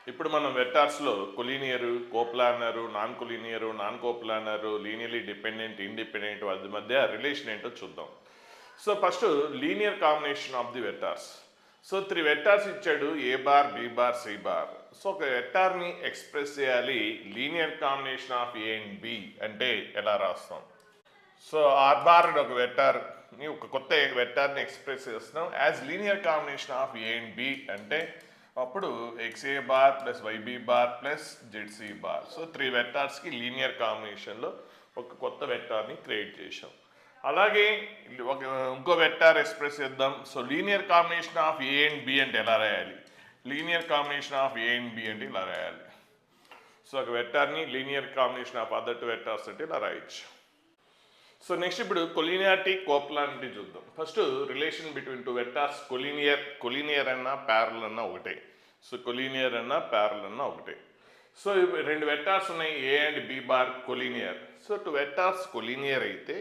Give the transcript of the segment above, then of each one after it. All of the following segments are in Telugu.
ఇప్పుడు మనం వెక్టార్స్లో collinear, coplanar, non collinear, non coplanar, linearly dependent, independent వాటి మధ్య రిలేషన్ ఏంటో చూద్దాం. So first linear combination of the vectors. So 3 vectors ఇచ్చాడు, A bar, B bar, C bar. So ఒక వెక్టార్ని ఎక్స్ప్రెస్ చేయాలి linear combination of A and B అంటే ఎలా రాస్తాం? సో ఆర్ బార్ అని ఒక వెక్టార్ని, ఒక కొత్త వెక్టార్ని ఎక్స్ప్రెస్ చేస్తున్నాం as linear combination of A and B అంటే అప్పుడు XA bar plus YB bar plus ZC bar. So 3 వెక్టార్స్కి లీనియర్ కాంబినేషన్లో ఒక కొత్త వెక్టార్ని క్రియేట్ చేసాం. అలాగే ఒక ఇంకో వెక్టార్ ఎక్స్ప్రెస్ చేద్దాం. So linear combination of A and B అంటే ఎలా రాయాలి? Linear combination of A and B అంటే ఇలా రాయాలి. సో ఒక వెక్టార్ని linear combination of other 2 vectors అంటే ఇలా రాయొచ్చు. సో నెక్స్ట్ ఇప్పుడు కొలీనియారిటీ, కోప్లానిటీ చూద్దాం. First relation between 2 vectors. Collinear అన్నా ప్యారల్ అన్నా ఒకటే. సో కొలీనియర్ అన్నా ప్యారల్ అన్నా ఒకటే. సో 2 వెక్టార్స్ ఉన్నాయి, A and B bar collinear. So 2 vectors collinear అయితే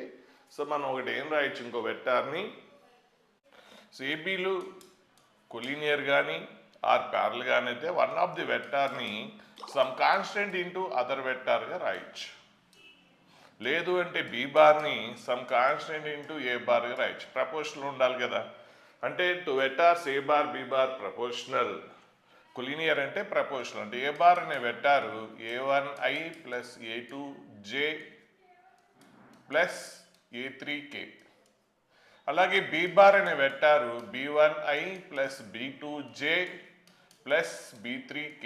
సో మనం ఒకటి ఏం రాయొచ్చు, ఇంకో వెక్టార్ని. సో ఏబీలు కొలీనియర్ కానీ ఆర్ ప్యారల్ కానీ అయితే వన్ ఆఫ్ ది వెక్టార్ని సమ్ కాన్స్టెంట్ ఇంటూ అదర్ వెక్టార్గా రాయొచ్చు. లేదు అంటే బి బార్ని సమ్ కాన్స్టెంట్ ఇంటూ ఏ బార్గా రాయొచ్చు. ప్రపోర్షనల్ ఉండాలి కదా. అంటే 2 vectors A bar B bar proportional, collinear అంటే ప్రపోర్షనల్. అంటే ఏ బార్ అనే vector a1i plus a2j plus a3k. అలాగే బి బార్ అనే vector b1i plus b2j plus b3k.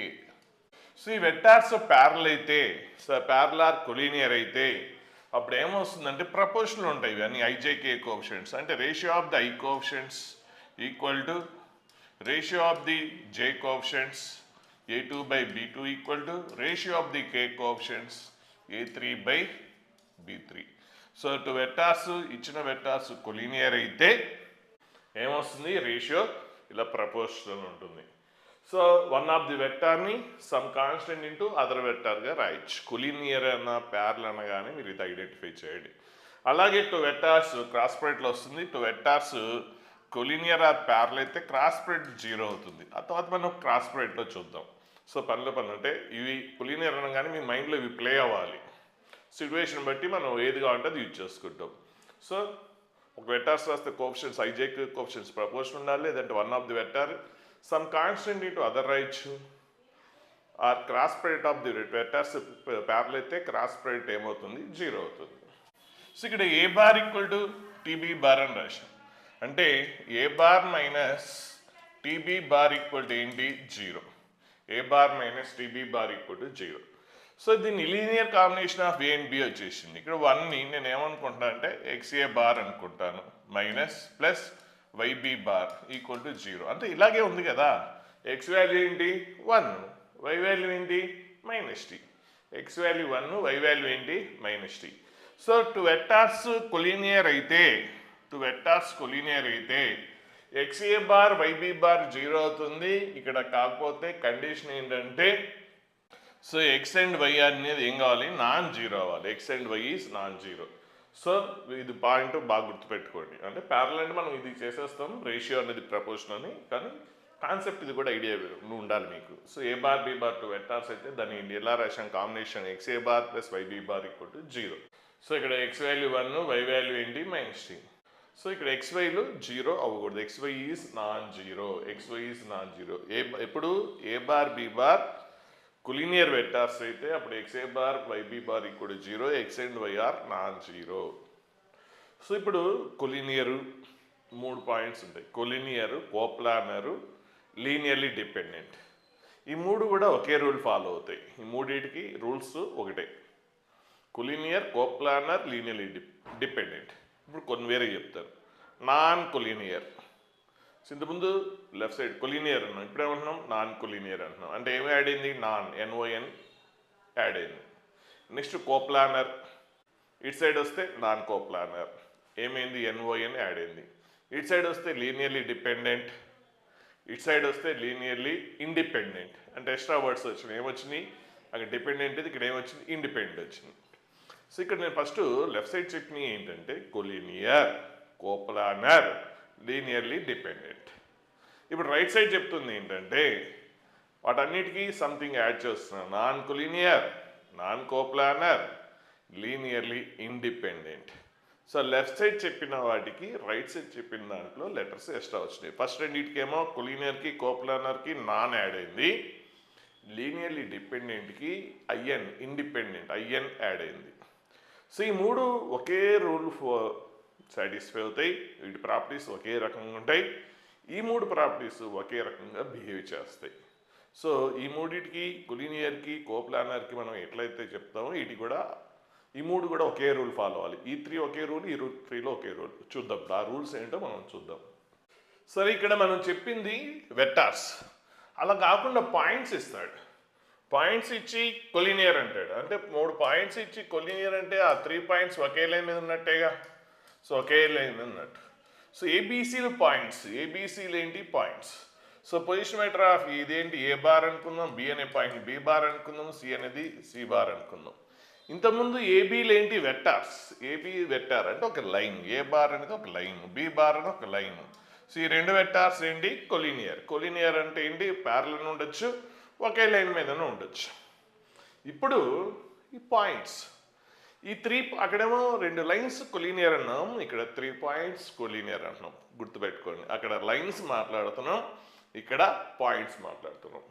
So ఈ వెక్టార్స్ ప్యారల్ అయితే, సో ప్యారల్ ఆర్ కొలీనియర్ అయితే అప్పుడు ఏమొస్తుందంటే ప్రపోర్షనల్ ఉంటాయి ఇవన్నీ ఐజేకే కోఎఫిషియెంట్స్. అంటే ratio of the I coefficients equal to ratio of the J coefficients a2 by b2 equal to ratio of the k coefficients a3 by b3. So 2 vectors, ఇచ్చిన వెక్టార్స్ కొలీనియర్ అయితే ఏమొస్తుంది, రేషియో ఇలా ప్రపోర్షనల్ ఉంటుంది. సో వన్ ఆఫ్ ది వెక్టార్ని సమ్ కాన్స్టెంట్ ఇంటూ అదర్ వెక్టార్గా రాయొచ్చు. కొలీనియర్ అన్న ప్యారల్ అన్న కానీ మీరు ఇది ఐడెంటిఫై చేయండి. అలాగే 2 వెక్టార్స్ క్రాస్ ప్రొడక్ట్లో వస్తుంది. 2 వెక్టార్స్ కొలీనియర్ ఆర్ ప్యారల్ అయితే క్రాస్ ప్రొడక్ట్ 0 అవుతుంది. ఆ తర్వాత మనం క్రాస్ ప్రొడక్ట్లో చూద్దాం. సో పనులు అంటే ఇవి కొలీనియర్ అనగానే మీ మైండ్లో ఇవి ప్లే అవ్వాలి. సిచ్యువేషన్ బట్టి మనం ఏది కావాలంటే అది యూజ్ చేసుకుంటాం. సో ఒక వెక్టార్స్ రాస్తే కోఎఫిషియెంట్స్ ఐజేక్ కోఎఫిషియెంట్స్ ప్రపోర్షన్ ఉండాలి. లేదంటే one of the vector some constant into other రాయొచ్చు. Or cross product of the vectors parallel అయితే క్రాస్ ప్రొడక్ట్ ఏమవుతుంది, 0 అవుతుంది. సో ఇక్కడ A bar equal to T B bar అని రాశాం. అంటే A bar minus T B bar equal to ఏంటి, 0. A bar minus T B bar equal to 0. So దీన్ని linear combination of A and B వచ్చేసింది. ఇక్కడ 1ని నేను ఏమనుకుంటున్నా అంటే ఎక్స్ఏ బార్ అనుకుంటాను minus plus YB bar equal to 0. అంటే ఇలాగే ఉంది కదా. ఎక్స్ వాల్యూ ఏంటి 1, వై వాల్యూ ఏంటి -t. X value 1, why value ఏంటి -t. సో 2 వెక్టార్స్ కొలీనియర్ అయితే, 2 వెక్టార్స్ కొలీనియర్ అయితే ఎక్స్ఏ బార్ వైబీ బార్ 0 అవుతుంది. ఇక్కడ కాకపోతే కండిషన్ ఏంటంటే సో ఎక్స్ అండ్ వై అనేది ఏం కావాలి, నాన్ జీరో అవ్వాలి. X and y is non zero. So ఇది పాయింట్ బాగా గుర్తుపెట్టుకోండి. అంటే ప్యారల్ అంటే మనం ఇది చేసేస్తాం, రేషియో అనేది ప్రపోర్షన్ అని, కానీ కాన్సెప్ట్ ఇది కూడా ఐడియా ఉండాలి మీకు. So A bar B bar 2 vectors అయితే దాన్ని ఎలా రాశాం, combination X A bar plus YB bar equal to 0. So ఇక్కడ ఎక్స్ వాల్యూ 1, వై వాల్యూ ఏంటి -t. సో ఇక్కడ ఎక్స్ వైలు 0 అవ్వకూడదు. X Y is non zero. X Y is non zero. ఎప్పుడు A bar B bar collinear vectors అయితే అప్పుడు XA bar YB bar equal 0, X and Y are non zero. So ఇప్పుడు కొలీనియరు 3 పాయింట్స్ ఉంటాయి. కొలీనియరు, కోప్లానరు, లీనియర్లీ డిపెండెంట్. ఈ 3 కూడా ఒకే రూల్ ఫాలో అవుతాయి. ఈ మూడింటికి రూల్స్ ఒకటే. Collinear, coplanar, linearly dependent. ఇప్పుడు కొన్ని వేరే చెప్తారు. Non collinear. ఇంతకుముందు లెఫ్ట్ సైడ్ కొలీనియర్ అన్నాం, ఇప్పుడు ఏమంటున్నాం నాన్ కొలీనియర్ అంటున్నాం. అంటే ఏమి యాడ్ అయింది, నాన్ ఎన్ఓఎన్ యాడ్ అయింది. నెక్స్ట్ కోప్లానర్, ఇటు సైడ్ వస్తే నాన్ కోప్లానర్ ఏమైంది, ఎన్ఓఎన్ యాడ్ అయింది. ఇటు సైడ్ వస్తే లీనియర్లీ డిపెండెంట్, ఇటు సైడ్ వస్తే లీనియర్లీ ఇండిపెండెంట్. అంటే ఎక్స్ట్రా వర్డ్స్ వచ్చినాయి. ఏమొచ్చినాయి, అక్కడ డిపెండెంట్ ఇది, ఇక్కడ ఏమొచ్చింది ఇండిపెండెంట్ వచ్చింది. సో ఇక్కడ నేను ఫస్ట్ లెఫ్ట్ సైడ్ చెప్పినవి ఏంటంటే కొలీనియర్, కోప్లానర్, లీనియర్లీ డిపెండెంట్. ఇప్పుడు రైట్ సైడ్ చెప్తుంది ఏంటంటే వాటన్నిటికీ సంథింగ్ యాడ్ చేస్తున్నాను. Non collinear, non coplanar, linearly independent. So left side చెప్పిన వాటికి రైట్ సైడ్ చెప్పిన దాంట్లో లెటర్స్ ఎక్స్ట్రా వచ్చినాయి. ఫస్ట్ రెండింటికేమో కొలీనియర్కి కోప్లానర్కి నాన్ యాడ్ అయింది, లీనియర్లీ డిపెండెంట్కి ఐఎన్ ఇండిపెండెంట్ ఐఎన్ యాడ్ అయింది. సో ఈ మూడు ఒకే రూల్ సాటిస్ఫై అవుతాయి, వీటి ప్రాపర్టీస్ ఒకే రకంగా ఉంటాయి, ఈ మూడు ప్రాపర్టీస్ ఒకే రకంగా బిహేవ్ చేస్తాయి. సో ఈ మూడింటికి కొలీనియర్కి కోప్లానర్కి మనం ఎట్లయితే చెప్తామో వీటి కూడా ఈ మూడు కూడా ఒకే రూల్ ఫాలో అవ్వాలి. ఈ 3 ఒకే రూల్, ఈ 3లో ఒకే రూల్. చూద్దాం ఆ రూల్స్ ఏంటో మనం చూద్దాం. సరే ఇక్కడ మనం చెప్పింది వెక్టార్స్, అలా కాకుండా పాయింట్స్ ఇస్తాడు. పాయింట్స్ ఇచ్చి కొలీనియర్ అంటాడు. అంటే 3 పాయింట్స్ ఇచ్చి కొలీనియర్ అంటే ఆ 3 పాయింట్స్ ఒకే లైన్ మీద ఉన్నట్టేగా. సో ఒకే లైన్ మీద ఉన్నట్టు. సో ఏబీసీలు పాయింట్స్, ఏబీసీలు ఏంటి points. So position vector of ఇదేంటి ఏ బార్ అనుకుందాం, బి అనే పాయింట్ బి బార్ అనుకుందాం, సి అనేది సి బార్ అనుకుందాం. ఇంతకుముందు ఏబీలు ఏంటి వెక్టార్స్, ఏబీ వెక్టార్ అంటే ఒక లైన్, ఏ బార్ అనేది ఒక లైన్, బి బార్ అని ఒక లైన్. సో ఈ 2 వెక్టార్స్ ఏంటి కొలీనియర్. కొలీనియర్ అంటే ఏంటి ప్యారలల్ ఉండొచ్చు, ఒకే లైన్ మీదనే ఉండొచ్చు. ఇప్పుడు ఈ పాయింట్స్, ఈ 3 అక్కడేమో 2 లైన్స్ కొలీనియర్ అన్నాం, ఇక్కడ 3 పాయింట్స్ కొలీనియర్ అంటున్నాం. గుర్తుపెట్టుకోండి, అక్కడ లైన్స్ మాట్లాడుతున్నాం, ఇక్కడ పాయింట్స్ మాట్లాడుతున్నాం.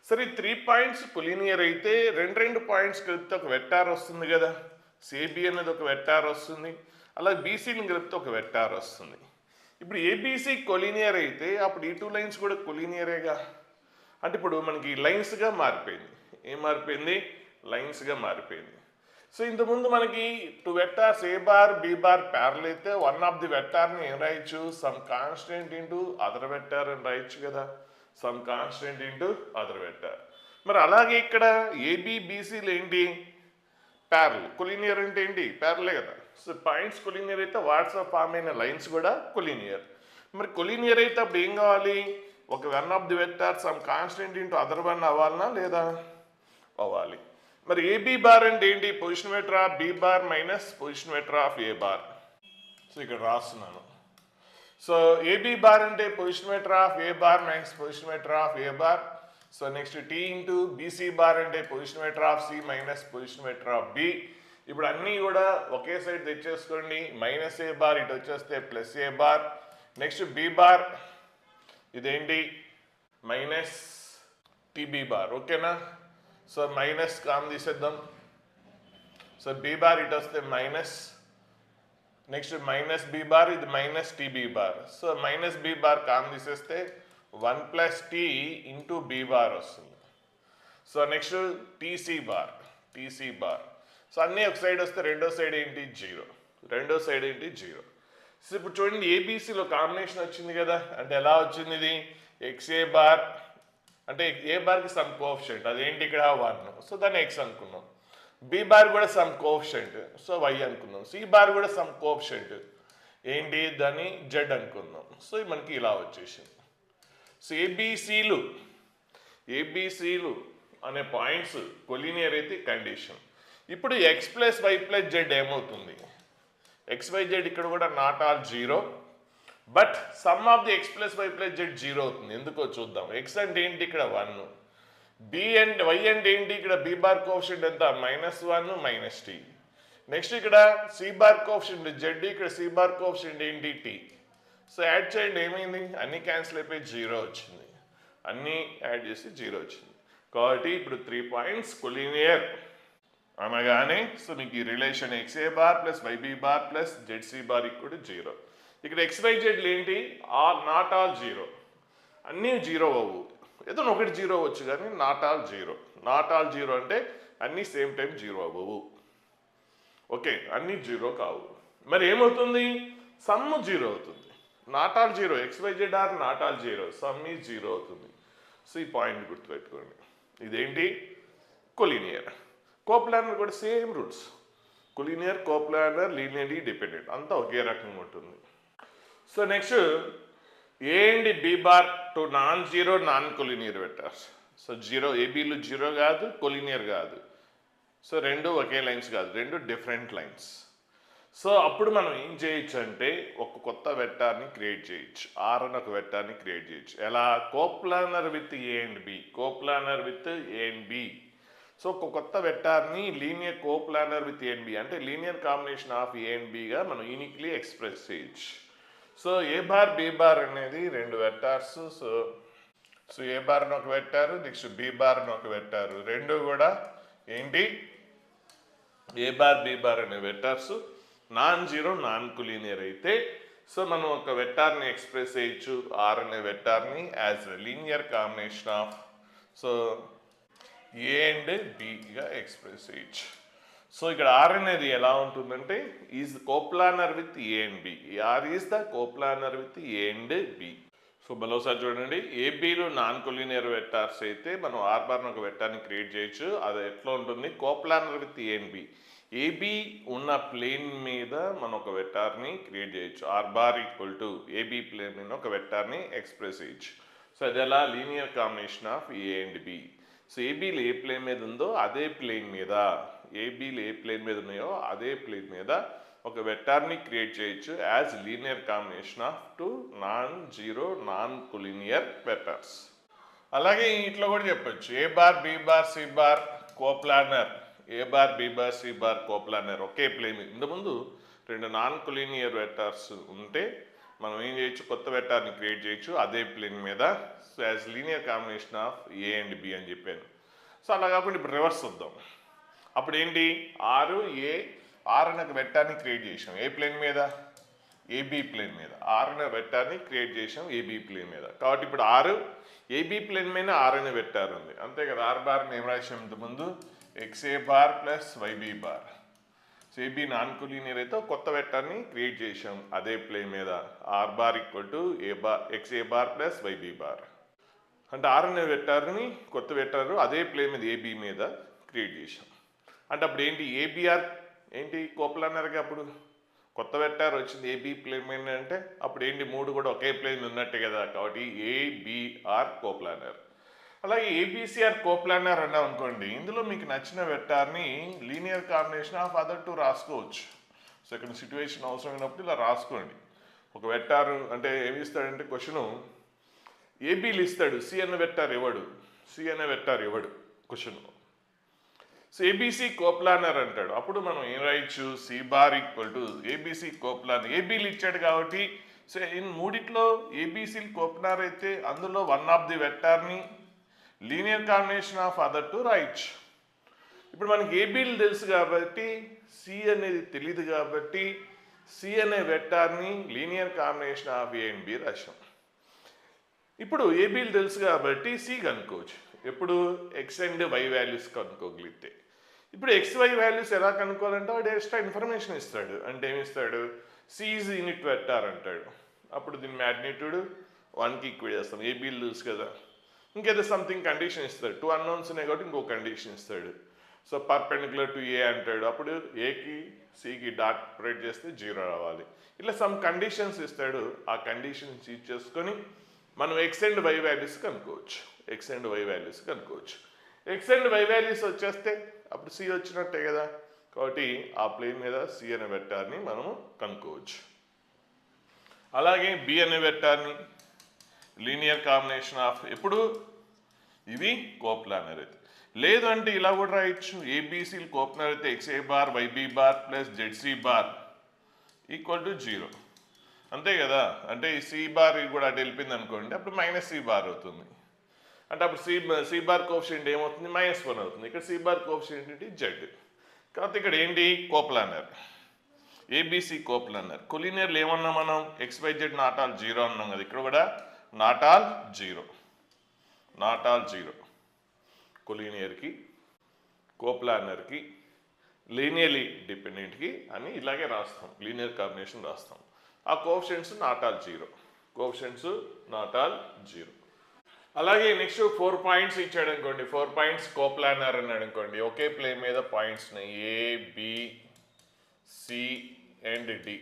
సరే 3 పాయింట్స్ కొలీనియర్ అయితే 2 పాయింట్స్ కలిపితే ఒక వెక్టార్ వస్తుంది కదా. సిబి అనేది ఒక వెక్టార్ వస్తుంది, అలాగే బీసీని కలిపితే ఒక వెక్టార్ వస్తుంది. ఇప్పుడు ఏబీసీ కొలీనియర్ అయితే అప్పుడు ఈ 2 లైన్స్ కూడా కొలీనియరేగా. అంటే ఇప్పుడు మనకి లైన్స్గా మారిపోయింది. ఏం మారిపోయింది? లైన్స్గా మారిపోయింది. సో ఇంతకుముందు మనకి 2 vectors A bar B bar parallel అయితే వన్ ఆఫ్ ది వెక్టార్ని ఏం రాయొచ్చు, some constant into other vector అని రాయొచ్చు కదా. Some constant into other vector. మరి అలాగే ఇక్కడ ఏబిబిసిలు ఏంటి ప్యారల్, కొలీనియర్ అంటే ఏంటి ప్యారలే కదా. సో పాయింట్స్ కొలీనియర్ అయితే వాట్సాప్ ఫామ్ అయిన లైన్స్ కూడా కొలీనియర్. మరి కొలీనియర్ అయితే అప్పుడు ఏం కావాలి, ఒక one of the vector some constant into other one అవ్వాలనా లేదా? అవ్వాలి. మరి ఏబి బార్ అంటే ఏంటి, position vector of B bar minus position vector of A bar. So ఇక్కడ రాస్తున్నాను. సో ఏబి బార్ అంటే position vector of A bar minus position vector of A bar. So next tea into B C bar అంటే position vector of C minus position vector of B. ఇప్పుడు అన్నీ కూడా ఒకే సైడ్ తెచ్చేసుకోండి. మైనస్ ఏ బార్ ఇటు వచ్చేస్తే plus A bar. Next B bar ఇదేంటి మైనస్ టీబీ బార్. ఓకేనా? సో మైనస్ కామ్ తీసేద్దాం. సో బి బార్ ఇటు వస్తే minus, next minus B bar, ఇది minus T B bar. So minus B bar common తీసేస్తే 1 plus T into B bar వస్తుంది. So next T C bar, TC bar. So అన్నీ ఒక సైడ్ వస్తే రెండో సైడ్ ఏంటి జీరో, రెండో సైడ్ ఏంటి జీరో. సో ఇప్పుడు చూడండి ఏబీసీలో కాంబినేషన్ వచ్చింది కదా. అంటే ఎలా వచ్చింది ఇది, ఎక్స్ఏ బార్ అంటే ఏ బార్కి సమ్ కోఎఫిషియంట్ అదేంటి ఇక్కడ 1, సో దాన్ని ఎక్స్ అనుకున్నాం. బి బార్ కూడా సమ్ కోఎఫిషియంట్, సో వై అనుకున్నాం. సి బార్ కూడా సమ్ కోఎఫిషియంట్ ఏంటి, దాన్ని జెడ్ అనుకుందాం. సో మనకి ఇలా వచ్చేసింది. సో ఏబీసీలు అనే పాయింట్స్ కొలీనియర్ అయితే కండిషన్. ఇప్పుడు x plus y plus z ఏమవుతుంది, ఎక్స్ వై జెడ్ ఇక్కడ కూడా not all zero, but sum of the x plus y plus z zero అవుతుంది. ఎందుకో చూద్దాం. ఎక్స్ అంటే ఏంటి ఇక్కడ 1, బి అండ్ వై అంటే ఏంటి ఇక్కడ బి బార్ కోఎఫిషియంట్ ఎంత -1 మైనస్ టీ. నెక్స్ట్ ఇక్కడ సి బార్ కోఎఫిషియంట్ జెడ్, ఇక్కడ సి బార్ కోఎఫిషియంట్ ఏంటి టీ. సో యాడ్ చేయండి ఏమైంది, అన్నీ క్యాన్సిల్ అయిపోయి జీరో వచ్చింది, అన్నీ యాడ్ చేసి జీరో వచ్చింది. కాబట్టి ఇప్పుడు 3 పాయింట్స్ కొలీనియర్ అనగానే సో మీకు ఈ relation x a bar plus YB bar plus ZC bar equal zero. ఇక్కడ ఎక్స్వై జెడ్లు ఏంటి ఆల్ నాట్ ఆల్ జీరో, అన్నీ జీరో అవ్వు, ఏదో ఒకటి జీరో అవ్వచ్చు కానీ not all zero. Not all zero అంటే అన్నీ సేమ్ టైం జీరో అవ్వవు. ఓకే, అన్నీ జీరో కావు. మరి ఏమవుతుంది, సమ్ జీరో అవుతుంది. Not all zero, x y z are not all zero, sum ఈ జీరో అవుతుంది. సో ఈ పాయింట్ గుర్తుపెట్టుకోండి. ఇదేంటి కొలీనియర్. కోప్లానర్ కూడా same rules, collinear coplanar linearly dependent అంతా ఒకే రకంగా ఉంటుంది. So next A and B bar to non zero non collinear vectors. So zero ఏబీలు జీరో కాదు, కొలీనియర్ కాదు. సో రెండు ఒకే లైన్స్ కాదు, రెండు డిఫరెంట్ లైన్స్. సో అప్పుడు మనం ఏం చేయొచ్చు అంటే ఒక కొత్త వెక్టార్ని క్రియేట్ చేయొచ్చు. ఆర్ అని ఒక వెక్టార్ని క్రియేట్ చేయొచ్చు. ఎలా? Coplanar with A and B. Coplanar with A and B. So ఒక కొత్త వెక్టార్ని linear coplanar with A and B అంటే linear combination of A and బిగా మనం యూనిక్లీ ఎక్స్ప్రెస్ చేయొచ్చు. So A bar B bar అనేది రెండు వెక్టార్స్. సో ఏ బార్ అని ఒక వెక్టారు, నెక్స్ట్ బి బార్ అని ఒక వెక్టారు. రెండు కూడా ఏంటి? ఏ బార్ బి బార్ అనే vectors non zero non collinear అయితే సో మనం ఒక వెక్టార్ని ఎక్స్ప్రెస్ చేయొచ్చు ఆర్ అనే వెక్టార్ని as linear combination of so A and బిగా ఎక్స్ప్రెస్ చేయొచ్చు. సో ఇక్కడ ఆర్ అనేది ఎలా ఉంటుందంటే is coplanar with A and B. R is the coplanar with A and B. So మరోసారి చూడండి, ఏబీలో నాన్ కొలీనియర్ వెక్టార్స్ అయితే మనం ఆర్ బార్ని ఒక వెక్టార్ని క్రియేట్ చేయొచ్చు. అది ఎట్లా ఉంటుంది? Coplanar with A and B. A B ఉన్న ప్లేన్ మీద మనం ఒక వెక్టార్ని క్రియేట్ చేయొచ్చు. R bar equal to A B plane మీద ఒక వెక్టార్ని ఎక్స్ప్రెస్ చేయొచ్చు. సో అది ఎలా? Linear combination of A and B. So ఏబీలు ఏ ప్లేన్ మీద ఉందో అదే ప్లేన్ మీద, ఏబీలు ఏ ప్లేన్ మీద ఉన్నాయో అదే ప్లేన్ మీద ఒక వెక్టార్ని క్రియేట్ చేయొచ్చు as linear combination of two non zero non collinear vectors. అలాగే ఇట్లా కూడా చెప్పొచ్చు A bar B bar C bar coplanar. A bar B bar C bar coplanar ఒకే ప్లేన్ మీద. ఇంతకుముందు రెండు నాన్ కొలీనియర్ వెక్టార్స్ ఉంటే మనం ఏం చేయొచ్చు? కొత్త వెక్టార్ని క్రియేట్ చేయొచ్చు అదే ప్లేన్ మీద. So as linear combination of A and b అని చెప్పాను. సో అలా కాకుండా ఇప్పుడు రివర్స్ వద్దాం. అప్పుడు ఏంటి? ఆర్ అనే ఒక వెక్టార్ని క్రియేట్ చేసాం ఏ ప్లేన్ మీద? ఏబీ ప్లేన్ మీద. ఆర్ అనే వెక్టార్ని క్రియేట్ చేసాం ఏబీ ప్లేన్ మీద. కాబట్టి ఇప్పుడు ఏబీ ప్లేన్ మీద ఆర్ అనే వెక్టార్ ఉంది అంతే కదా. ఆర్ బార్ని ఏం రాసాం ఇంతకుముందు? X a bar plus YB bar. So a b non collinear అయితే కొత్త వెక్టార్ని క్రియేట్ చేసాం అదే ప్లేన్ మీద. R bar equal to x a bar plus YB bar. అంటే ఆర్ అనే వెక్టార్ని కొత్త వెక్టార్ అదే ప్లేన్ మీద ఏబీ మీద క్రియేట్ చేసాం. అంటే అప్పుడు ఏంటి? ఏబిఆర్ ఏంటి? కోప్లానర్గా అప్పుడు కొత్త వెక్టార్ వచ్చింది ఏబీ ప్లేన్ మీద అంటే అప్పుడు ఏంటి? మూడు కూడా ఒకే ప్లేన్ ఉన్నట్టే కదా. కాబట్టి ఏబిఆర్ కోప్లానర్. అలాగే ఏబిసిఆర్ కోప్లానర్ అన్నాం అనుకోండి, ఇందులో మీకు నచ్చిన వెక్టార్ని linear combination of other two రాసుకోవచ్చు. సో ఇక్కడ సిచ్యువేషన్ అవసరమైనప్పుడు ఇలా రాసుకోండి. ఒక వెక్టార్ అంటే ఏమి ఇస్తాడంటే క్వశ్చను ఏబీలు ఇస్తాడు, సి అనే వెక్టార్ ఇవ్వడు క్వశ్చన్. సో ఏబీసీ కోప్లానర్ అంటాడు. అప్పుడు మనం ఏం రాయొచ్చు? C bar equal to A B C coplanar. ఏబీలు ఇచ్చాడు కాబట్టి సో మూడిట్లో ఏబీసీలు కోప్లానర్ అయితే అందులో వన్ ఆఫ్ ది వెక్టార్ని linear combination of other two రాయొచ్చు. ఇప్పుడు మనకి ఏబీలు తెలుసు కాబట్టి సి అనేది తెలియదు కాబట్టి సి అనే వెక్టార్ని linear combination of A and B రాశాం. ఇప్పుడు ఏబీలు తెలుసు కాబట్టి సి కనుక్కోవచ్చు. ఎప్పుడు? ఎక్స్ అండ్ వై వాల్యూస్ కనుక్కోగలిగితే. ఇప్పుడు ఎక్స్ వై వాల్యూస్ ఎలా కనుక్కోవాలంటే వాడు ఎక్స్ట్రా ఇన్ఫర్మేషన్ ఇస్తాడు. అంటే ఏమి ఇస్తాడు? సి ఈజ్ యూనిట్ వెక్టార్ అంటాడు. అప్పుడు దీని మ్యాగ్నిట్యూడ్ 1కి ఈక్వేట్ చేస్తాం. ఏబీలు తెలుసు కదా. ఇంకేదో సంథింగ్ కండిషన్ ఇస్తాడు. 2 అన్నోన్స్ ఉన్నాయి కాబట్టి ఇంకో కండిషన్ ఇస్తాడు. సో పర్పెండిక్యులర్ టు ఏ అంటాడు. అప్పుడు ఏకి సికి డాట్ ప్రొవైడ్ చేస్తే 0 రావాలి. ఇట్లా సమ్ కండిషన్స్ ఇస్తాడు. ఆ కండిషన్స్ యూజ్ చేసుకొని మనం ఎక్స్ అండ్ వై వాల్యూస్ కనుక్కోవచ్చు. ఎక్స్ అండ్ వై వాల్యూస్ వచ్చేస్తే అప్పుడు సి వచ్చినట్టే కదా. కాబట్టి ఆ ప్లేన్ మీద సి అనే వెక్టార్ని మనము కనుక్కోవచ్చు. అలాగే బి అనే వెక్టార్ని లీనియర్ కాంబినేషన్ ఆఫ్ ఎప్పుడు ఇవి కోప్లానర్ అయితే. లేదు అంటే ఇలా కూడా రాయొచ్చు. ఏబీసీలు కోప్లానర్ అయితే x a bar YB bar plus ZC bar equal to 0 అంతే కదా. అంటే ఈ సి బార్ కూడా అటు వెళ్ళిపోయింది అనుకోండి, అప్పుడు మైనస్ సి బార్ అవుతుంది. అంటే అప్పుడు సి బార్ కోఎఫిషియంట్ ఏమవుతుంది? -1 అవుతుంది. ఇక్కడ సి బార్ కోఎఫిషియంట్ ఏంటి? జెడ్. కాబట్టి ఇక్కడ ఏంటి? కోప్లానర్. ABC coplanar. కొలీనియర్లు ఏమన్నా మనం XYZ నాట్ ఆల్ 0 అన్నాం కదా. ఇక్కడ కూడా నాట్ ఆల్ 0 కొలీనియర్కి, కోప్లానర్కి, లీనియర్లీ డిపెండెంట్కి అని ఇలాగే రాస్తాం. లీనియర్ కాంబినేషన్ రాస్తాం. ఆ కోఎఫిషియంట్స్ నాట్ ఆల్ 0. అలాగే నెక్స్ట్ 4 పాయింట్స్ ఇచ్చాడు అనుకోండి. 4 పాయింట్స్ కోప్లానర్ అన్నాడు అనుకోండి. ఒకే ప్లేన్ మీద points A B C and D.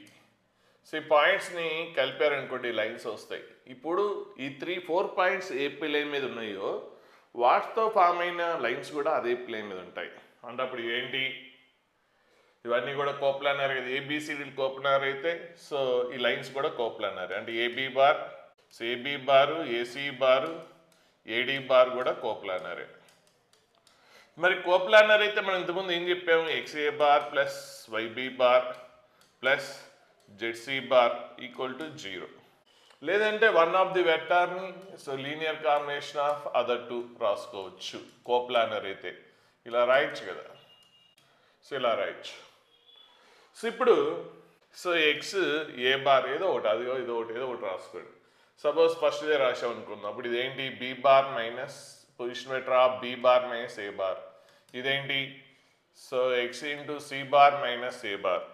So ఈ పాయింట్స్ని కలిపారనుకోండి లైన్స్ వస్తాయి. ఇప్పుడు ఈ 4 పాయింట్స్ ఏ ప్లేన్ మీద ఉన్నాయో వాటితో ఫామ్ అయిన లైన్స్ కూడా అదే ప్లేన్ మీద ఉంటాయి. అంటే అప్పుడు ఏంటి? ఇవన్నీ కూడా కోప్లానర్ కదా, ఏబిసిడీలు కోప్లానర్ అయితే సో ఈ లైన్స్ కూడా కోప్లానర్. అంటే A B bar, so A B bar, A C bar, A D bar కూడా కోప్లానరే. మరి కోప్లానర్ అయితే మనం ఇంతకుముందు ఏం చెప్పాము, X A bar plus Y B bar plus ZC bar equal to 0. లేదంటే వన్ ఆఫ్ ది వెక్టార్ని so linear combination of other two రాసుకోవచ్చు కోప్లానర్ అయితే. ఇలా రాయొచ్చు కదా, సో ఇలా రాయొచ్చు. సో ఇప్పుడు సో ఎక్స్ ఏ బార్ ఏదో ఒకటి, అదిగో ఏదో ఒకటి రాసుకోండి. సపోజ్ ఫస్ట్ ఇదే రాసాం అనుకుందాం. అప్పుడు ఇదేంటి, B bar minus position vector of B bar minus A bar. ఇదేంటి, so X into C bar minus A bar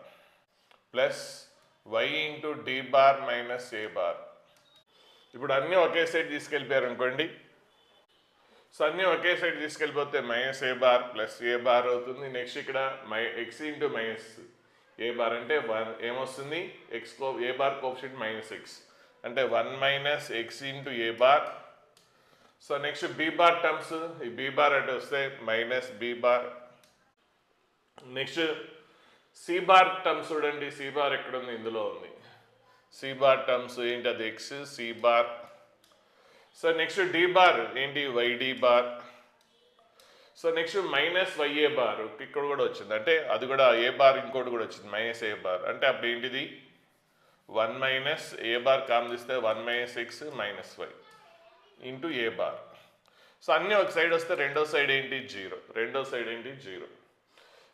plus Y into D bar minus A bar. ఇప్పుడు అన్నీ ఒకే సైడ్ తీసుకెళ్ళిపోయారు అనుకోండి. సో అన్నీ ఒకే సైడ్ తీసుకెళ్ళిపోతే minus A bar plus A bar అవుతుంది. నెక్స్ట్ ఇక్కడ X into minus A bar అంటే ఏమొస్తుంది, A bar coefficient minus X అంటే 1 minus X into A bar. So next B bar terms, ఈ బి బార్ అంటే వస్తే minus B bar. Next C bar terms చూడండి, సి బార్ ఎక్కడ ఉంది, ఇందులో ఉంది. సి బార్ టర్మ్స్ ఏంటి, అది X C bar. So next D bar ఏంటి, Y D bar. So next minus Y A bar ఇక్కడ కూడా వచ్చింది, అంటే అది కూడా ఏ బార్ ఇంకోటి కూడా వచ్చింది మైనస్ ఏ బార్. అంటే అప్పుడు ఏంటిది 1 మైనస్ ఏ బార్ కాందిస్తే 1 minus X minus Y into A bar. So అన్నీ ఒక సైడ్ వస్తే రెండో సైడ్ ఏంటి 0.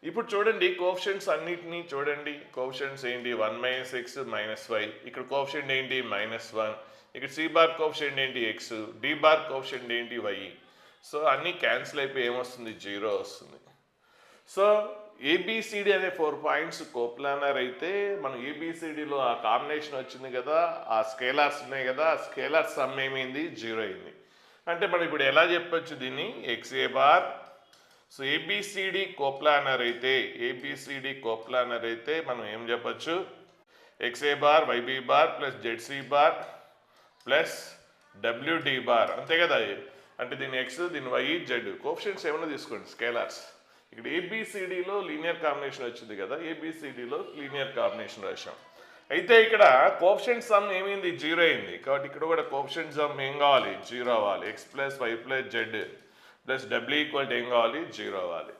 ఇప్పుడు చూడండి కోఎఫిషియంట్స్ అన్నిటినీ చూడండి. కోఎఫిషియంట్స్ ఏంటి 1 మైనస్ ఎక్స్ మైనస్ వై, ఇక్కడ కోఎఫిషియంట్ ఏంటి -1, ఇక్కడ సి బార్ కోఎఫిషియంట్ ఏంటి ఎక్స్, డి బార్ కోఎఫిషియంట్ ఏంటి వై. సో అన్నీ క్యాన్సిల్ అయిపోయి ఏమొస్తుంది, 0 వస్తుంది. సో ఏబిసిడి అనే 4 పాయింట్స్ కోప్లానర్ అయితే మనం ఏబిసిడిలో ఆ కాంబినేషన్ వచ్చింది కదా, ఆ స్కేలార్స్ ఉన్నాయి కదా, ఆ స్కేలార్ సమ్ ఏమైంది 0 అయింది. అంటే మనం ఇప్పుడు ఎలా చెప్పొచ్చు దీన్ని, XA bar. So A B C D coplanar అయితే మనం ఏం చెప్పచ్చు, XA bar YB bar plus ZC bar plus WD bar, అంతే కదా. అంటే దీని ఎక్స్ దీని వై జెడ్ కోఎఫిషియంట్స్ ఏమైనా తీసుకోండి స్కేలార్స్. ఇక్కడ ఏబిసిడిలో లీనియర్ కాంబినేషన్ వచ్చింది కదా, ఏబిసిడిలో లీనియర్ కాంబినేషన్ రాశాం. అయితే ఇక్కడ కోఎఫిషియంట్ సమ్ ఏమైంది 0 అయింది. కాబట్టి ఇక్కడ కూడా కోఎఫిషియంట్ సమ్ ఏం కావాలి, 0 అవ్వాలి. X plus y plus z plus డబ్ల్యూ ఈక్వల్ ఏం కావాలి, 0 అవ్వాలి.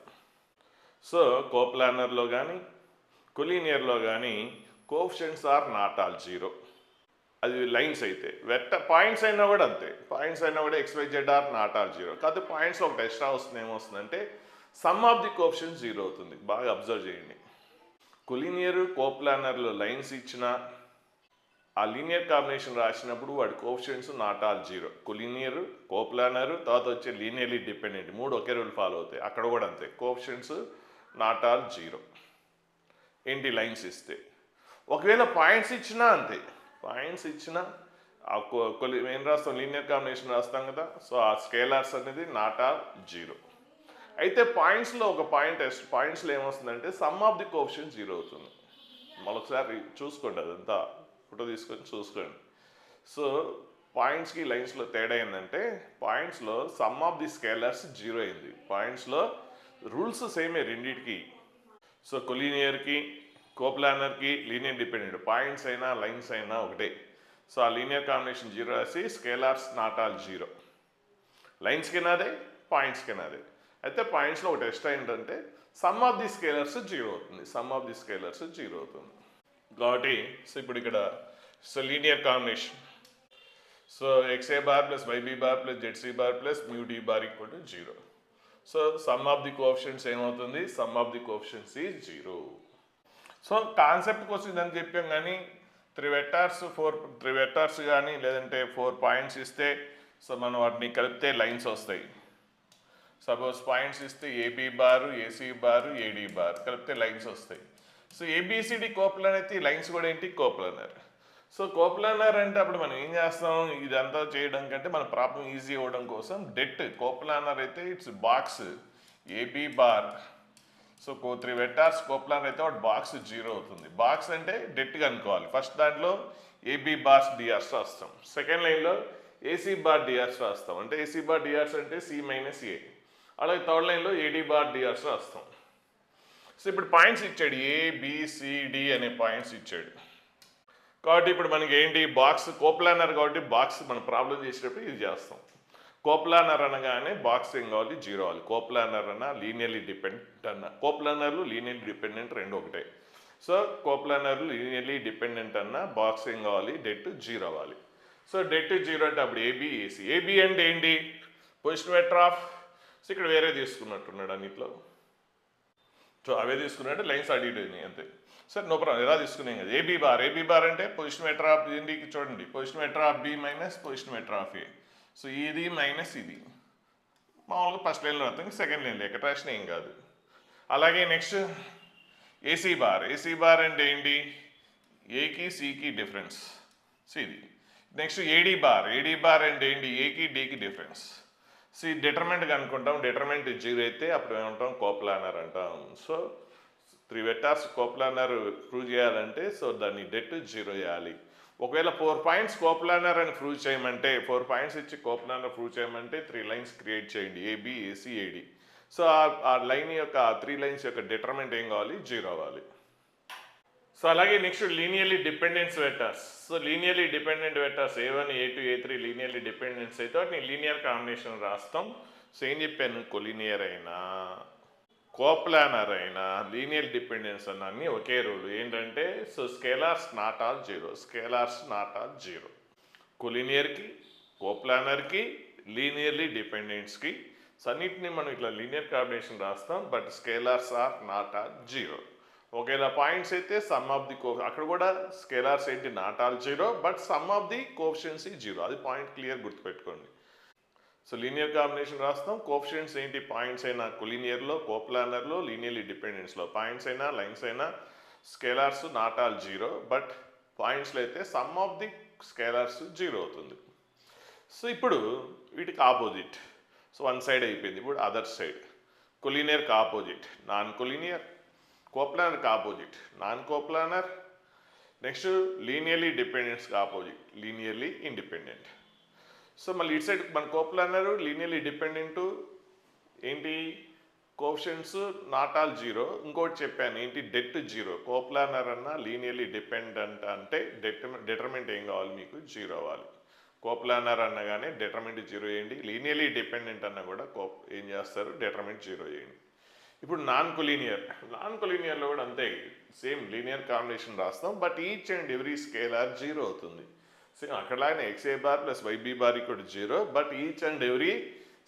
సో కోప్లానర్లో కానీ కొలీనియర్లో కానీ కోఎఫిషియంట్స్ ఆర్ నాట్ ఆల్ 0. అది లైన్స్ అయితే. పాయింట్స్ అయినా కూడా అంతే, పాయింట్స్ అయినా కూడా x y z are not all 0. కాదు పాయింట్స్లో ఒకటి ఎక్స్ట్రా వస్తుంది, ఏమొస్తుందంటే సమ్ ఆఫ్ ది కోఎఫిషియంట్స్ 0 అవుతుంది. బాగా అబ్జర్వ్ చేయండి. కొలీనియర్ కోప్లానర్లో లైన్స్ ఇచ్చిన ఆ లీనియర్ కాంబినేషన్ రాసినప్పుడు వాడి coefficients not all 0. Collinear, coplanar, తర్వాత వచ్చే లీనియర్లీ డిపెండెంట్, 3 ఒకే రూల్ ఫాలో అవుతాయి. అక్కడ కూడా అంతే, కోఎఫిషియంట్స్ నాట్ ఆల్ 0 ఏంటి లైన్స్ ఇస్తే. ఒకవేళ పాయింట్స్ ఇచ్చినా అంతే, పాయింట్స్ ఇచ్చినా ఏం రాస్తాం, లీనియర్ కాంబినేషన్ రాస్తాం కదా. సో ఆ స్కేలార్స్ అనేది నాట్ ఆల్ 0. అయితే పాయింట్స్లో ఒక పాయింట్స్లో ఏమొస్తుందంటే సమ్ ఆఫ్ ది కోఎఫిషియంట్ 0 అవుతుంది. మరొకసారి చూసుకోండి, అదంతా ఫోటో తీసుకొని చూసుకోండి. సో పాయింట్స్కి లైన్స్లో తేడా ఏంటంటే పాయింట్స్లో సమ్ ఆఫ్ ది స్కేలర్స్ 0 అయింది. పాయింట్స్లో రూల్స్ సేమే రెండింటికి. సో కొలీనియర్కి కోప్లానర్కి లీనియర్ డిపెండెంట్, పాయింట్స్ అయినా లైన్స్ అయినా ఒకటే. సో ఆ లీనియర్ కాంబినేషన్ 0 రాసి స్కేలార్స్ నాట్ ఆల్ 0, లైన్స్కి నాదే పాయింట్స్కి నాదే. అయితే పాయింట్స్లో ఒకటి ఎక్స్ట్రా ఏంటంటే సమ్ ఆఫ్ ది స్కేలర్స్ 0 అవుతుంది, కాబట్టి సో ఇప్పుడు ఇక్కడ so linear combination, so X A bar plus Y B bar plus ZC bar plus mu D bar equal to 0. So sum of the coefficients ఏమవుతుంది, sum of the coefficients is 0. So concept కోసం ఇదని చెప్పాం, కానీ 3 వెక్టార్స్ కానీ లేదంటే 4 పాయింట్స్ ఇస్తే సో మనం వాటిని కలిపితే లైన్స్ వస్తాయి. సపోజ్ పాయింట్స్ ఇస్తే AB bar, A C bar, A D bar కలిపితే లైన్స్ వస్తాయి. సో ఏబిసిడి కోప్లానర్ అయితే ఈ లైన్స్ కూడా ఏంటి కోప్లానర్. సో కోప్లానర్ అంటే అప్పుడు మనం ఏం చేస్తాం, ఇదంతా చేయడం కంటే మన ప్రాబ్లం ఈజీ అవ్వడం కోసం కోప్లానర్ అయితే it's box A B bar. So 3 vectors coplanar అయితే వాటి బాక్స్ 0 అవుతుంది. బాక్స్ అంటే డెట్గా అనుకోవాలి. ఫస్ట్ దాంట్లో ఏబి బార్స్ డిఆర్స్ రాస్తాం, సెకండ్ లైన్లో ఏసీ బార్ డిఆర్స్ రాస్తాం. అంటే ఏసీ బార్ డిఆర్స్ అంటే సి మైనస్ ఏ. అలాగే థర్డ్ లైన్లో ఏడి బార్ డిఆర్స్ రాస్తాం. సో ఇప్పుడు పాయింట్స్ ఇచ్చాడు, ఏబిసిడి అనే పాయింట్స్ ఇచ్చాడు. కాబట్టి ఇప్పుడు మనకి ఏంటి, బాక్స్ కోప్లానర్ కాబట్టి బాక్స్ మనం ప్రాబ్లం చేసేటప్పుడు ఇది చేస్తాం. కోప్లానర్ అనగానే బాక్స్ ఏం కావాలి, జీరో అవ్వాలి. కోప్లానర్ అన్న లీనియర్లీ డిపెండెంట్ అన్న, కోప్లానర్లు లీనియర్లీ డిపెండెంట్ రెండు ఒకటే. సో కోప్లానర్లు లీనియర్లీ డిపెండెంట్ అన్న బాక్స్ ఏం కావాలి, డెట్ జీరో అవ్వాలి. సో డెట్ జీరో అంటే అప్పుడు ఏబి ఏసీ. ఏబి అంటే ఏంటి, పొజిషన్ వెక్టర్ ఆఫ్, సో ఇక్కడ వేరే తీసుకున్నట్టున్నాడు అన్నిట్లో. సో అవే తీసుకున్నట్టు లైన్స్ అడిగి అంతే. సరే నో ప్రాబ్లం, ఎలా తీసుకున్నాం కదా. ఏబీ బార్, ఏబీ బార్ అంటే పొజిషన్ వెక్టర్ ఆఫ్ ఏంటి చూడండి, position vector of B minus position vector of A. So ఇది మైనస్ ఇది మామూలుగా ఫస్ట్ లైన్లో అర్థం, సెకండ్ లైన్లో ఎక్కడ రాసిన ఏం కాదు. అలాగే next AC bar, AC bar అంటే ఏంటి, ఏకి సికి డిఫరెన్స్, సో ఇది. నెక్స్ట్ ఏడీ బార్, ఏడీ బార్ అంటే ఏంటి, ఏకి డికి డిఫరెన్స్. సో ఈ డిటర్మెంట్ అనుకుంటాం, డిటర్మెంట్ జీరో అయితే అప్పుడు ఏమంటాం, కోప్లానర్ అంటాం. సో 3 వెక్టార్స్ కోప్లానర్ ప్రూవ్ చేయాలంటే సో దాన్ని డెట్ జీరో చేయాలి. ఒకవేళ 4 పాయింట్స్ కోప్లానర్ అని ప్రూవ్ చేయమంటే, 4 పాయింట్స్ ఇచ్చి కోప్లానర్ ప్రూవ్ చేయమంటే 3 లైన్స్ క్రియేట్ చేయండి, ఏబి ఏసీ ఏడి. సో ఆ లైన్ యొక్క 3 లైన్స్ యొక్క డిటర్మెంట్ ఏం కావాలి, జీరో అవ్వాలి. సో అలాగే next linearly dependence vectors. So linearly dependent vectors A1 A2 A3 linearly dependence అయితే వాటిని లీనియర్ కాంబినేషన్ రాస్తాం. సో ఏం చెప్పాను, కొలీనియర్ అయినా కోప్లానర్ అయినా లీనియర్ డిపెండెన్స్ అన్న అన్నీ ఒకే రూల్ ఏంటంటే, so scalars not all zero, scalars not all zero. కొలీనియర్కి, కోప్లానర్కి, లీనియర్లీ డిపెండెంట్స్కి సో అన్నిటిని మనం ఇట్లా లీనియర్ కాంబినేషన్ రాస్తాం. But scalars are not all zero. ఒకవేళ పాయింట్స్ అయితే సమ్ ఆఫ్ ది అక్కడ కూడా స్కేలార్స్ ఏంటి, not all zero, but sum of the coefficients zero. అది పాయింట్ క్లియర్ గుర్తుపెట్టుకోండి. సో లీనియర్ కాంబినేషన్ రాస్తాం. కోఎఫిషియెంట్స్ ఏంటి, పాయింట్స్ అయినా కొలీనియర్లో, కోప్లానర్లో, లీనియర్లీ డిపెండెన్స్లో, పాయింట్స్ అయినా లైన్స్ అయినా scalars not all zero, but పాయింట్స్లో అయితే sum of the scalars zero అవుతుంది. సో ఇప్పుడు వీటికి ఆపోజిట్. సో వన్ సైడ్ అయిపోయింది, ఇప్పుడు అదర్ సైడ్. కొలీనియర్కి ఆపోజిట్ నాన్ కొలీనియర్, కోప్లానర్కి opposite non coplanar, next linearly డిపెండెంట్స్కి ఆపోజిట్ లీనియర్లీ ఇండిపెండెంట్. సో మళ్ళీ ఇటు సైడ్ మన కోప్లానర్ లీనియర్లీ డిపెండెంట్ ఏంటి, కోఎఫిషియెంట్స్ నాట్ ఆల్ జీరో. ఇంకోటి చెప్పాను ఏంటి, డెట్ జీరో. కోప్లానర్ అన్న లీనియర్లీ డిపెండెంట్ అంటే డిటర్మెంట్ ఏం కావాలి మీకు, జీరో అవ్వాలి. కోప్లానర్ అన్నగానే డిటర్మెంట్ జీరో చేయండి, లీనియర్లీ డిపెండెంట్ అన్న కూడా ఏం చేస్తారు, డిటర్మెంట్ జీరో చేయండి. ఇప్పుడు నాన్ కొలీనియర్, నాన్ కొలీనియర్లో కూడా అంతే, సేమ్ లీనియర్ కాంబినేషన్ రాస్తాం. But each and every scalar zero అవుతుంది. సేమ్ అక్కడలానే X A bar plus YB bar equal to zero, but each and every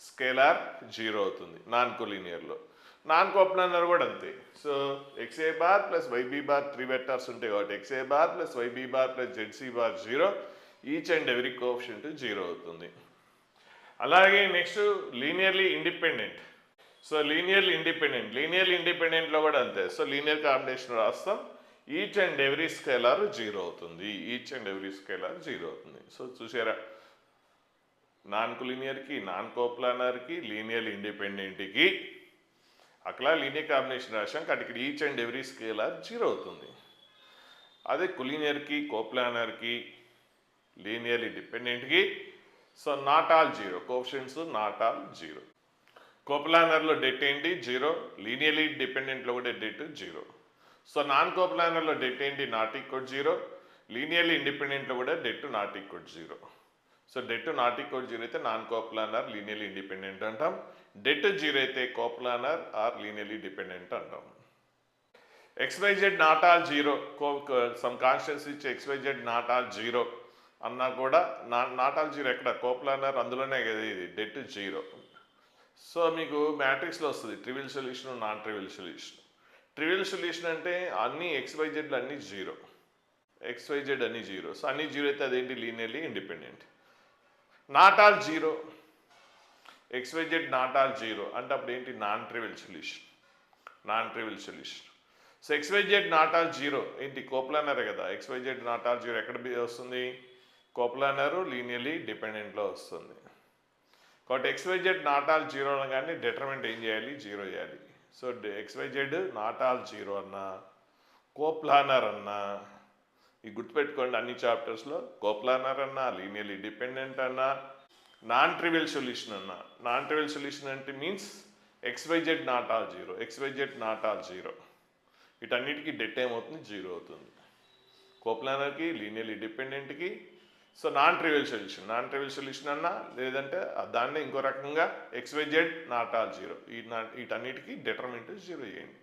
scalar zero అవుతుంది నాన్ కొలీనియర్లో. నాన్ కోప్లానర్ కూడా అంతే. So X A bar plus YB bar 3 vectors ఉంటాయి కాబట్టి X A bar plus YB bar plus ZC bar zero, each and every coefficient zero అవుతుంది. అలాగే next linearly independent. So linearly ఇండిపెండెంట్లో కూడా అంతే. సో లీనియర్ కాంబినేషన్ రాస్తాం, each and every scalar zero అవుతుంది, each and every scalar zero అవుతుంది. సో చూసారా, నాన్ కొలీనియర్కి, నాన్ కోప్లానర్కి, లీనియర్ ఇండిపెండెంట్కి అక్కడ లీనియర్ కాంబినేషన్ రాసాం కాబట్టి ఇక్కడ each and every scalar zero అవుతుంది. అదే కొలీనియర్కి, కోప్లానర్కి, లీనియర్లీ డిపెండెంట్కి so not all zero, coefficients not all zero. కోప్లానర్లో డెట్ ఏంటి, జీరో. లీనియర్లీ డిపెండెంట్లో కూడా డెట్ జీరో. సో నాన్ కోప్లానర్లో డెట్ ఏంటి, నాట్ ఈక్వల్ జీరో. లీనియర్లీ ఇండిపెండెంట్లో కూడా debt not equal zero. So det not equal zero అయితే నాన్ కోప్లానర్ లీనియర్లీ ఇండిపెండెంట్ అంటాం. డెట్ జీరో అయితే కోప్లానర్ ఆర్ లీనియర్లీ డిపెండెంట్ అంటాం. XYZ not all zero, some constants ఇచ్చి XYZ నాట్ ఆల్ జీరో అన్నా కూడా నాట్ ఆల్ జీరో ఎక్కడ, కోప్లానర్ అందులోనే కదా ఇది డెట్ జీరో. సో మీకు మ్యాట్రిక్స్లో వస్తుంది trivial solution, non trivial solution. Trivial solution అంటే అన్ని XYZలు అన్నీ జీరో, XYZ అన్ని జీరో. సో అన్ని జీరో అయితే అదేంటి, linearly independent. Not all zero, XYZ not all zero అంటే అప్పుడు ఏంటి, non trivial solution, non trivial solution. So XYZ not all zero ఏంటి, కోప్లానర్ కదా. XYZ నాట్ ఆల్ జీరో ఎక్కడ వస్తుంది, కోప్లానర్ లీనియర్లీ డిపెండెంట్లో వస్తుంది. కాబట్టి XYZ నాట్ ఆల్ జీరో అనగానే డిటర్మెంట్ ఏం చేయాలి, జీరో చేయాలి. So XYZ not all zero అన్నా, కోప్లానర్ అన్నా, ఈ గుర్తుపెట్టుకోండి అన్ని చాప్టర్స్లో, కోప్లానర్ అన్నా, లీనియర్లీ డిపెండెంట్ అన్నా, నాన్ ట్రివియల్ సొల్యూషన్ అన్నా. నాన్ ట్రివియల్ సొల్యూషన్ అంటే means XYZ not all zero, XYZ not all zero. వీటన్నిటికీ డెట్ ఏమవుతుంది, 0 అవుతుంది. కోప్లానర్కి, లీనియర్లీ డిపెండెంట్కి. సో నాన్ ట్రివియల్ సొల్యూషన్ అన్నా లేదంటే దాన్నే ఇంకో రకంగా XYZ నాట్ ఆల్ 0, వీటన్నిటికీ డిటర్మినెంట్ 0 చేయండి.